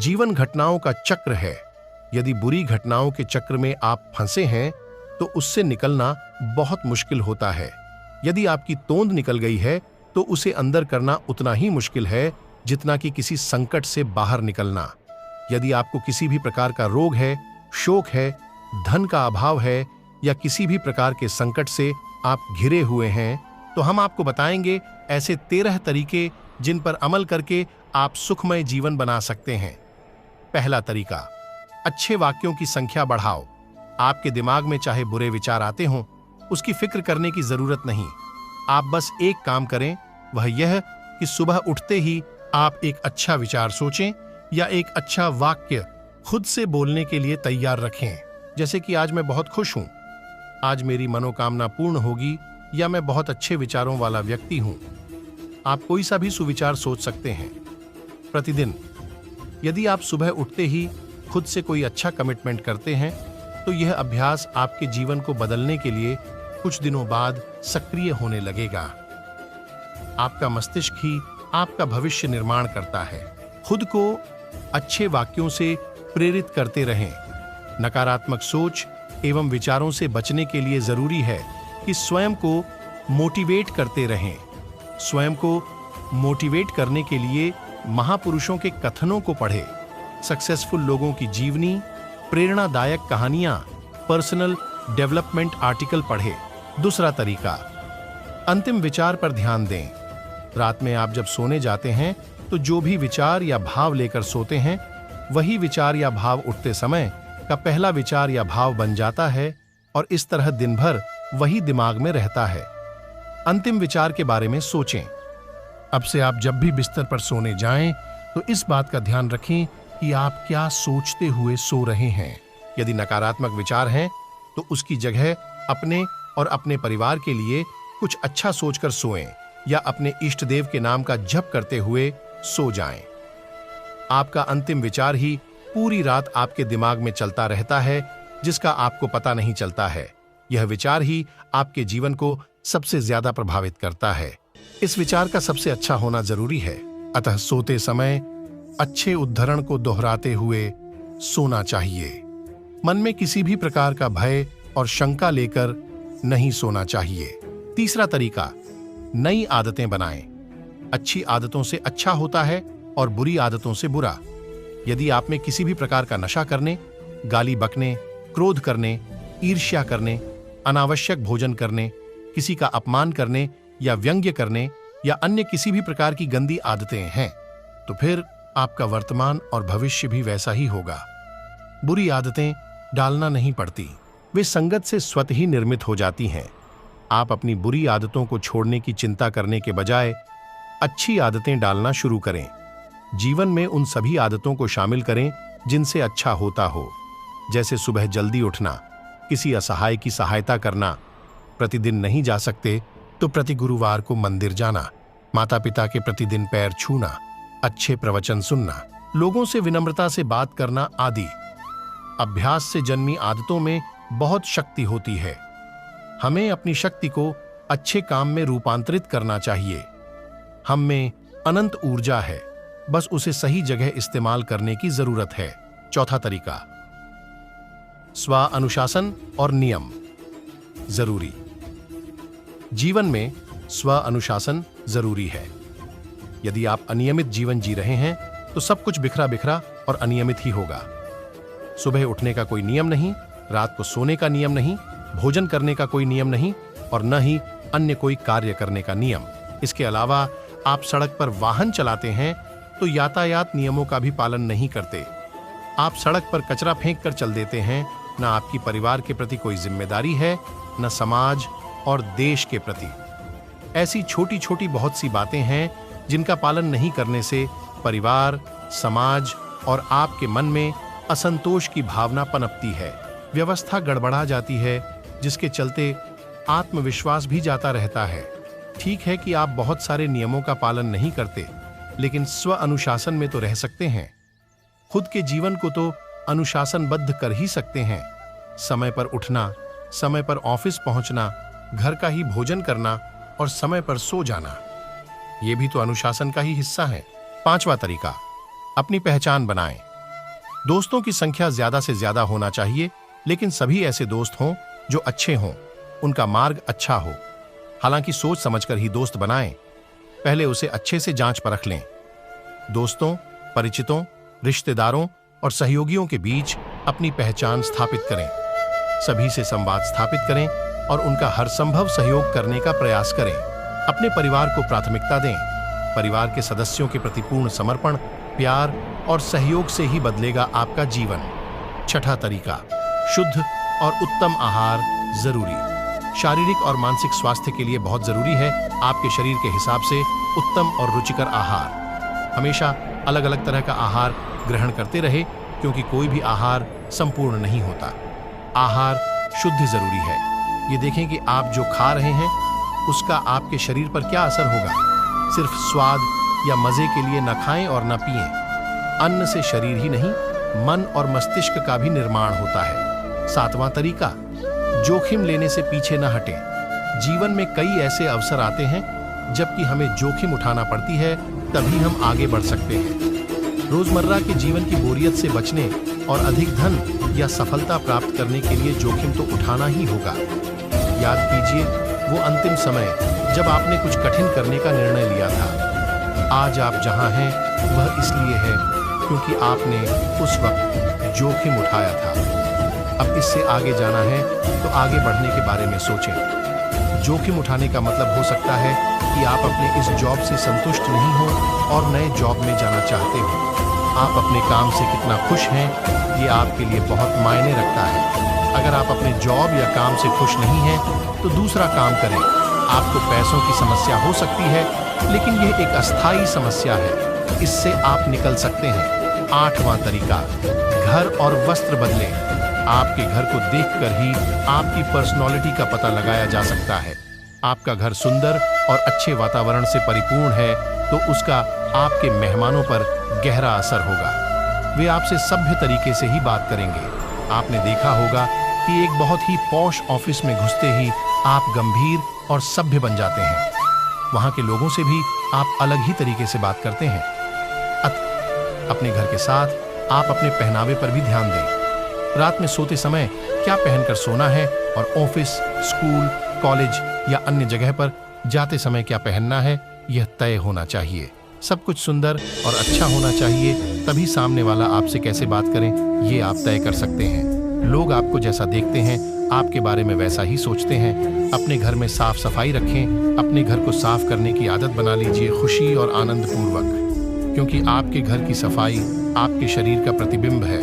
जीवन घटनाओं का चक्र है। यदि बुरी घटनाओं के चक्र में आप फंसे हैं तो उससे निकलना बहुत मुश्किल होता है। यदि आपकी तोंद निकल गई है तो उसे अंदर करना उतना ही मुश्किल है जितना कि किसी संकट से बाहर निकलना। यदि आपको किसी भी प्रकार का रोग है, शोक है, धन का अभाव है या किसी भी प्रकार के संकट से आप घिरे हुए हैं, तो हम आपको बताएंगे ऐसे 13 तरीके जिन पर अमल करके आप सुखमय जीवन बना सकते हैं। पहला तरीका, अच्छे वाक्यों की संख्या बढ़ाओ। आपके दिमाग में चाहे बुरे विचार आते हों, उसकी फिक्र करने की जरूरत नहीं। आप बस एक काम करें, वह यह कि सुबह उठते ही आप एक अच्छा विचार सोचें या एक अच्छा वाक्य खुद से बोलने के लिए तैयार रखें। जैसे कि आज मैं बहुत खुश हूं, आज मेरी मनोकामना पूर्ण होगी, या मैं बहुत अच्छे विचारों वाला व्यक्ति हूं। आप कोई सा भी सुविचार सोच सकते हैं। प्रतिदिन यदि आप सुबह उठते ही खुद से कोई अच्छा कमिटमेंट करते हैं तो यह अभ्यास आपके जीवन को बदलने के लिए कुछ दिनों बाद सक्रिय होने लगेगा। आपका मस्तिष्क ही आपका भविष्य निर्माण करता है। खुद को अच्छे वाक्यों से प्रेरित करते रहें। नकारात्मक सोच एवं विचारों से बचने के लिए जरूरी है कि स्वयं को मोटिवेट करते रहें। स्वयं को मोटिवेट करने के लिए महापुरुषों के कथनों को पढ़ें, सक्सेसफुल लोगों की जीवनी, प्रेरणादायक कहानियां, पर्सनल डेवलपमेंट आर्टिकल पढ़ें। दूसरा तरीका, अंतिम विचार पर ध्यान दें। रात में आप जब सोने जाते हैं तो जो भी विचार या भाव लेकर सोते हैं, वही विचार या भाव उठते समय का पहला विचार या भाव बन जाता है और इस तरह दिन भर वही दिमाग में रहता है। अंतिम विचार के बारे में सोचें। अब से आप जब भी बिस्तर पर सोने जाएं तो इस बात का ध्यान रखें कि आप क्या सोचते हुए सो रहे हैं। यदि नकारात्मक विचार हैं तो उसकी जगह अपने और अपने परिवार के लिए कुछ अच्छा सोचकर सोएं या अपने इष्ट देव के नाम का जप करते हुए सो जाएं। आपका अंतिम विचार ही पूरी रात आपके दिमाग में चलता रहता है, जिसका आपको पता नहीं चलता है। यह विचार ही आपके जीवन को सबसे ज्यादा प्रभावित करता है। इस विचार का सबसे अच्छा होना जरूरी है। अतः सोते समय अच्छे उद्धरण को दोहराते हुए सोना चाहिए। मन में किसी भी प्रकार का भय और शंका लेकर नहीं सोना चाहिए। तीसरा तरीका, नई आदतें बनाएं। अच्छी आदतों से अच्छा होता है और बुरी आदतों से बुरा। यदि आप में किसी भी प्रकार का नशा करने, गाली बकने, क्रोध करने, ईर्ष्या करने, अनावश्यक भोजन करने, किसी का अपमान करने या व्यंग्य करने या अन्य किसी भी प्रकार की गंदी आदतें हैं, तो फिर आपका वर्तमान और भविष्य भी वैसा ही होगा। बुरी आदतें डालना नहीं पड़ती, वे संगत से स्वतः ही निर्मित हो जाती हैं। आप अपनी बुरी आदतों को छोड़ने की चिंता करने के बजाय अच्छी आदतें डालना शुरू करें। जीवन में उन सभी आदतों को शामिल करें जिनसे अच्छा होता हो, जैसे सुबह जल्दी उठना, किसी असहाय की सहायता करना, प्रतिदिन नहीं जा सकते तो प्रति गुरुवार को मंदिर जाना, माता पिता के प्रतिदिन पैर छूना, अच्छे प्रवचन सुनना, लोगों से विनम्रता से बात करना आदि। अभ्यास से जन्मी आदतों में बहुत शक्ति होती है। हमें अपनी शक्ति को अच्छे काम में रूपांतरित करना चाहिए। हम में अनंत ऊर्जा है, बस उसे सही जगह इस्तेमाल करने की जरूरत है। चौथा तरीका, स्व अनुशासन और नियम जरूरी। जीवन में स्व अनुशासन जरूरी है। यदि आप अनियमित जीवन जी रहे हैं तो सब कुछ बिखरा बिखरा और अनियमित ही होगा। सुबह उठने का कोई नियम नहीं, रात को सोने का नियम नहीं, भोजन करने का कोई नियम नहीं और न ही अन्य कोई कार्य करने का नियम। इसके अलावा आप सड़क पर वाहन चलाते हैं तो यातायात नियमों का भी पालन नहीं करते। आप सड़क पर कचरा फेंक कर चल देते हैं। न आपकी परिवार के प्रति कोई जिम्मेदारी है, न समाज और देश के प्रति। ऐसी छोटी छोटी बहुत सी बातें हैं जिनका पालन नहीं करने से परिवार, समाज और आपके मन में असंतोष की भावना पनपती है। व्यवस्था गड़बड़ा जाती है, जिसके चलते आत्मविश्वास भी जाता रहता है। ठीक है कि आप बहुत सारे नियमों का पालन नहीं करते, लेकिन स्व अनुशासन में तो रह सकते हैं। खुद के जीवन को तो अनुशासनबद्ध कर ही सकते हैं। समय पर उठना, समय पर ऑफिस पहुंचना, घर का ही भोजन करना और समय पर सो जाना, ये भी तो अनुशासन का ही हिस्सा है। पांचवा तरीका, अपनी पहचान बनाएं। दोस्तों की संख्या ज्यादा से ज्यादा होना चाहिए, लेकिन सभी ऐसे दोस्त हों जो अच्छे हों, उनका मार्ग अच्छा हो। हालांकि सोच समझकर ही दोस्त बनाएं, पहले उसे अच्छे से जांच परख लें। दोस्तों, परिचितों, रिश्तेदारों और सहयोगियों के बीच अपनी पहचान स्थापित करें। सभी से संवाद स्थापित करें और उनका हर संभव सहयोग करने का प्रयास करें। अपने परिवार को प्राथमिकता दें। परिवार के सदस्यों के प्रति पूर्ण समर्पण, प्यार और सहयोग से ही बदलेगा आपका जीवन। छठा तरीका, शुद्ध और उत्तम आहार जरूरी। शारीरिक और मानसिक स्वास्थ्य के लिए बहुत जरूरी है आपके शरीर के हिसाब से उत्तम और रुचिकर आहार। हमेशा अलग अलग तरह का आहार ग्रहण करते रहे, क्योंकि कोई भी आहार संपूर्ण नहीं होता। आहार शुद्ध जरूरी है। ये देखें कि आप जो खा रहे हैं उसका आपके शरीर पर क्या असर होगा। सिर्फ स्वाद या मजे के लिए न खाएं और न पिएं। अन्न से शरीर ही नहीं, मन और मस्तिष्क का भी निर्माण होता है। सातवां तरीका, जोखिम लेने से पीछे न हटें। जीवन में कई ऐसे अवसर आते हैं जबकि हमें जोखिम उठाना पड़ती है, तभी हम आगे बढ़ सकते हैं। रोजमर्रा के जीवन की बोरियत से बचने और अधिक धन या सफलता प्राप्त करने के लिए जोखिम तो उठाना ही होगा। याद कीजिए वो अंतिम समय जब आपने कुछ कठिन करने का निर्णय लिया था। आज आप जहां हैं वह इसलिए है क्योंकि आपने उस वक्त जोखिम उठाया था। अब इससे आगे जाना है तो आगे बढ़ने के बारे में सोचें। जोखिम उठाने का मतलब हो सकता है कि आप अपने इस जॉब से संतुष्ट नहीं हो और नए जॉब में जाना चाहते हो। आप अपने काम से कितना खुश हैं, ये आपके लिए बहुत मायने रखता है। अगर आप अपने जॉब या काम से खुश नहीं हैं, तो दूसरा काम करें। आपको पैसों की समस्या हो सकती है, लेकिन यह एक अस्थायी समस्या है, इससे आप निकल सकते हैं। आठवां तरीका, घर और वस्त्र बदलें। आपके घर को देखकर ही आपकी पर्सनैलिटी का पता लगाया जा सकता है। आपका घर सुंदर और अच्छे वातावरण से परिपूर्ण है तो उसका आपके मेहमानों पर गहरा असर होगा। वे आपसे सभ्य तरीके से ही बात करेंगे। आपने देखा होगा कि एक बहुत ही पॉश ऑफिस में घुसते ही आप गंभीर और सभ्य बन जाते हैं। वहां के लोगों से भी आप अलग ही तरीके से बात करते हैं। अपने घर के साथ आप अपने पहनावे पर भी ध्यान दें। रात में सोते समय क्या पहनकर सोना है और ऑफिस, स्कूल, कॉलेज या अन्य जगह पर जाते समय क्या पहनना है, यह तय होना चाहिए। सब कुछ सुंदर और अच्छा होना चाहिए, तभी सामने वाला आपसे कैसे बात करें ये आप तय कर सकते हैं। लोग आपको जैसा देखते हैं आपके बारे में वैसा ही सोचते हैं। अपने घर में साफ सफाई रखें। अपने घर को साफ करने की आदत बना लीजिए, खुशी और आनंद पूर्वक, क्योंकि आपके घर की सफाई आपके शरीर का प्रतिबिंब है।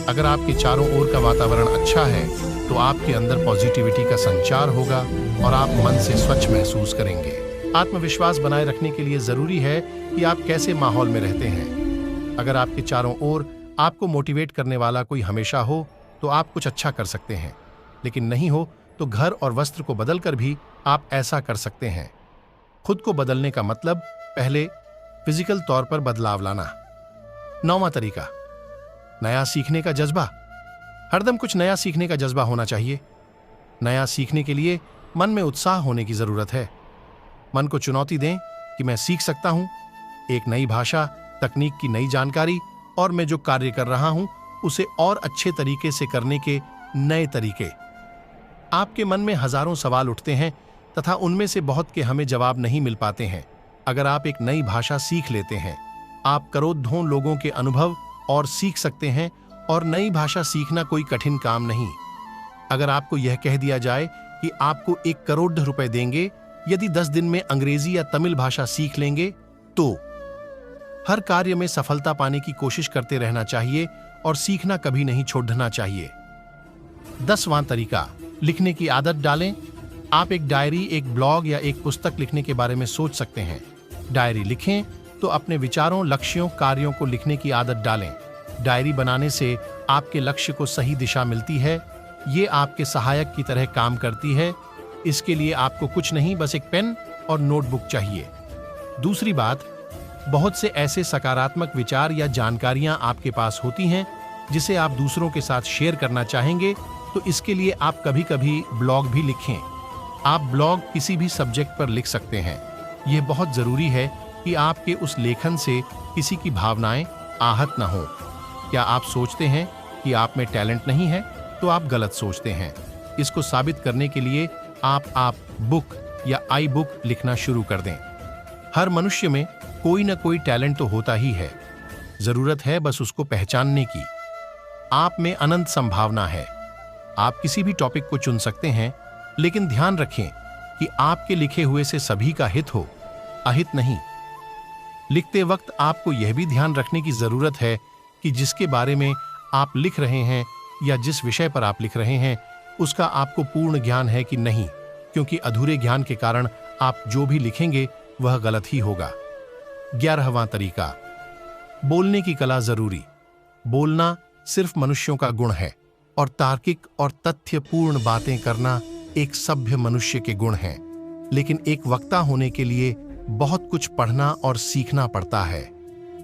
अगर आपके चारों ओर का वातावरण अच्छा है तो आपके अंदर पॉजिटिविटी का संचार होगा और आप मन से स्वच्छ महसूस करेंगे। आत्मविश्वास बनाए रखने के लिए जरूरी है कि आप कैसे माहौल में रहते हैं। अगर आपके चारों ओर आपको मोटिवेट करने वाला कोई हमेशा हो तो आप कुछ अच्छा कर सकते हैं, लेकिन नहीं हो तो घर और वस्त्र को बदलकर भी आप ऐसा कर सकते हैं। खुद को बदलने का मतलब पहले फिजिकल तौर पर बदलाव लाना। नौवां तरीका, नया सीखने का जज्बा। हरदम कुछ नया सीखने का जज्बा होना चाहिए। नया सीखने के लिए मन में उत्साह होने की जरूरत है। मन को चुनौती दें कि मैं सीख सकता हूं। एक नई भाषा, तकनीक की नई जानकारी और मैं जो कार्य कर रहा हूं उसे और अच्छे तरीके से करने के नए तरीके। आपके मन में हजारों सवाल उठते हैं तथा उनमें से बहुत के हमें जवाब नहीं मिल पाते हैं। अगर आप एक नई भाषा सीख लेते हैं, आप करोड़ों लोगों के अनुभव और सीख सकते हैं, और नई भाषा सीखना कोई कठिन काम नहीं। अगर आपको यह कह दिया जाए कि आपको 1 करोड़ रुपए देंगे यदि 10 दिन में अंग्रेजी या तमिल भाषा सीख लेंगे, तो हर कार्य में सफलता पाने की कोशिश करते रहना चाहिए और सीखना कभी नहीं छोड़ना चाहिए। 10वां तरीका, लिखने की आदत डालें। आप एक डायरी, एक ब्लॉग या एक पुस्तक लिखने के बारे में सोच सकते हैं। डायरी लिखें तो अपने विचारों, लक्ष्यों, कार्यों को लिखने की आदत डालें। डायरी बनाने से आपके लक्ष्य को सही दिशा मिलती है। ये आपके सहायक की तरह काम करती है। इसके लिए आपको कुछ नहीं, बस एक पेन और नोटबुक चाहिए। दूसरी बात, बहुत से ऐसे सकारात्मक विचार या जानकारियां आपके पास होती हैं जिसे आप दूसरों के साथ शेयर करना चाहेंगे, तो इसके लिए आप कभी कभी ब्लॉग भी लिखें। आप ब्लॉग किसी भी सब्जेक्ट पर लिख सकते हैं। यह बहुत जरूरी है कि आपके उस लेखन से किसी की भावनाएं आहत न हो। क्या आप सोचते हैं कि आप में टैलेंट नहीं है? तो आप गलत सोचते हैं। इसको साबित करने के लिए आप बुक या आई बुक लिखना शुरू कर दें। हर मनुष्य में कोई ना कोई टैलेंट तो होता ही है, जरूरत है बस उसको पहचानने की। आप में अनंत संभावना है। आप किसी भी टॉपिक को चुन सकते हैं, लेकिन ध्यान रखें कि आपके लिखे हुए से सभी का हित हो, अहित नहीं। लिखते वक्त आपको यह भी ध्यान रखने की जरूरत है कि जिसके बारे में आप लिख रहे हैं या जिस विषय पर आप लिख रहे हैं उसका आपको पूर्ण ज्ञान है कि नहीं, क्योंकि अधूरे ज्ञान के कारण आप जो भी लिखेंगे वह गलत ही होगा। 11वां तरीका, बोलने की कला जरूरी। बोलना सिर्फ मनुष्यों का गुण है और तार्किक और तथ्यपूर्ण बातें करना एक सभ्य मनुष्य के गुण हैं। लेकिन एक वक्ता होने के लिए बहुत कुछ पढ़ना और सीखना पड़ता है।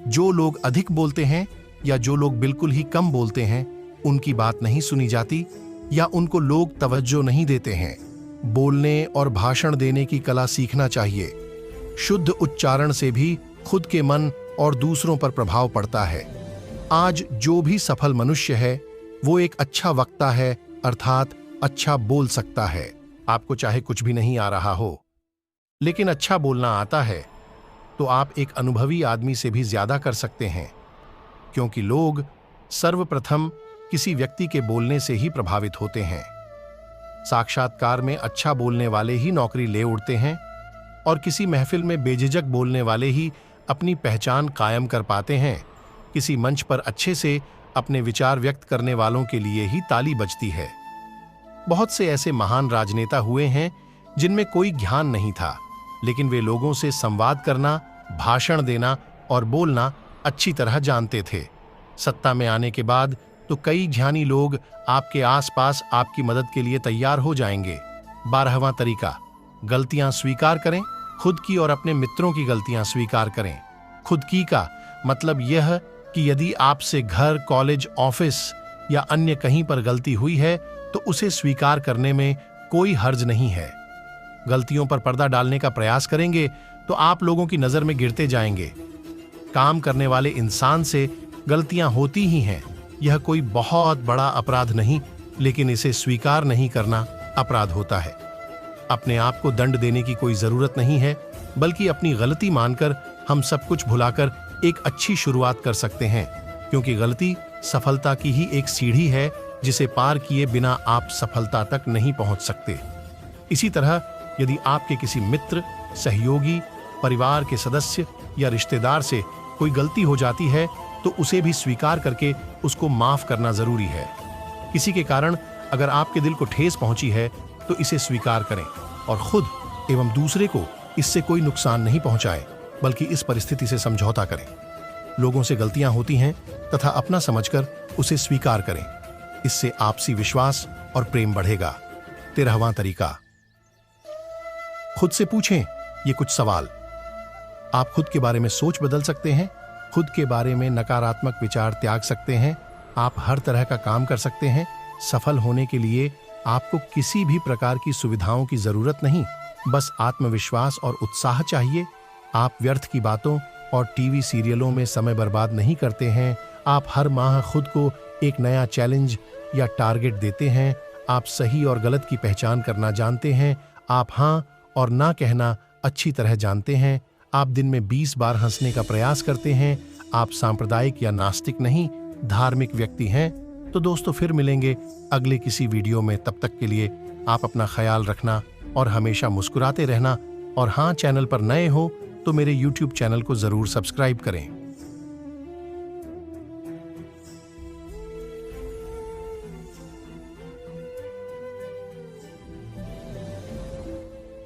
जो लोग अधिक बोलते हैं या जो लोग बिल्कुल ही कम बोलते हैं, उनकी बात नहीं सुनी जाती या उनको लोग तवज्जो नहीं देते हैं। बोलने और भाषण देने की कला सीखना चाहिए। शुद्ध उच्चारण से भी खुद के मन और दूसरों पर प्रभाव पड़ता है। आज जो भी सफल मनुष्य है वो एक अच्छा वक्ता है, अर्थात अच्छा बोल सकता है। आपको चाहे कुछ भी नहीं आ रहा हो, लेकिन अच्छा बोलना आता है, तो आप एक अनुभवी आदमी से भी ज्यादा कर सकते हैं, क्योंकि लोग सर्वप्रथम किसी व्यक्ति के बोलने से ही प्रभावित होते हैं। साक्षात्कार में अच्छा बोलने वाले ही नौकरी ले उड़ते हैं और किसी महफिल में बेझिझक बोलने वाले ही अपनी पहचान कायम कर पाते हैं। किसी मंच पर अच्छे से अपने विचार व्यक्त करने वालों के लिए ही ताली बजती है। बहुत से ऐसे महान राजनेता हुए हैं जिनमें कोई ज्ञान नहीं था, लेकिन वे लोगों से संवाद करना, भाषण देना और बोलना अच्छी तरह जानते थे। सत्ता में आने के बाद तो कई ज्ञानी लोग आपके आसपास आपकी मदद के लिए तैयार हो जाएंगे। 12वां तरीका, गलतियां स्वीकार करें। खुद की और अपने मित्रों की गलतियां स्वीकार करें। खुद की का मतलब यह कि यदि आपसे घर, कॉलेज, ऑफिस या अन्य कहीं पर गलती हुई है तो उसे स्वीकार करने में कोई हर्ज नहीं है। गलतियों पर पर्दा डालने का प्रयास करेंगे तो आप लोगों की नजर में गिरते जाएंगे। काम करने वाले इंसान से गलतियां होती ही हैं, यह कोई बहुत बड़ा अपराध नहीं, लेकिन इसे स्वीकार नहीं करना अपराध होता है। अपने आप को दंड देने की कोई जरूरत नहीं है, बल्कि अपनी गलती मानकर हम सब कुछ भुलाकर एक अच्छी शुरुआत कर सकते हैं, क्योंकि गलती सफलता की ही एक सीढ़ी है जिसे पार किए बिना आप सफलता तक नहीं पहुंच सकते। इसी तरह यदि आपके किसी मित्र, सहयोगी, परिवार के सदस्य या रिश्तेदार से कोई गलती हो जाती है तो उसे भी स्वीकार करके उसको माफ करना जरूरी है। किसी के कारण अगर आपके दिल को ठेस पहुंची है तो इसे स्वीकार करें और खुद एवं दूसरे को इससे कोई नुकसान नहीं पहुंचाए, बल्कि इस परिस्थिति से समझौता करें। लोगों से गलतियां होती हैं तथा अपना समझकर उसे स्वीकार करें। इससे आपसी विश्वास और प्रेम बढ़ेगा। 13वां तरीका, खुद से पूछें ये कुछ सवाल। आप खुद के बारे में सोच बदल सकते हैं, खुद के बारे में नकारात्मक विचार त्याग सकते हैं। आप हर तरह का काम कर सकते हैं। सफल होने के लिए आपको किसी भी प्रकार की सुविधाओं की जरूरत नहीं, बस आत्मविश्वास और उत्साह चाहिए। आप व्यर्थ की बातों और टीवी सीरियलों में समय बर्बाद नहीं करते हैं। आप हर माह खुद को एक नया चैलेंज या टारगेट देते हैं। आप सही और गलत की पहचान करना जानते हैं। आप हाँ और ना कहना अच्छी तरह जानते हैं। आप दिन में 20 बार हंसने का प्रयास करते हैं। आप सांप्रदायिक या नास्तिक नहीं, धार्मिक व्यक्ति हैं। तो दोस्तों, फिर मिलेंगे अगले किसी वीडियो में। तब तक के लिए आप अपना ख्याल रखना और हमेशा मुस्कुराते रहना। और हाँ, चैनल पर नए हो तो मेरे YouTube चैनल को जरूर सब्सक्राइब करें।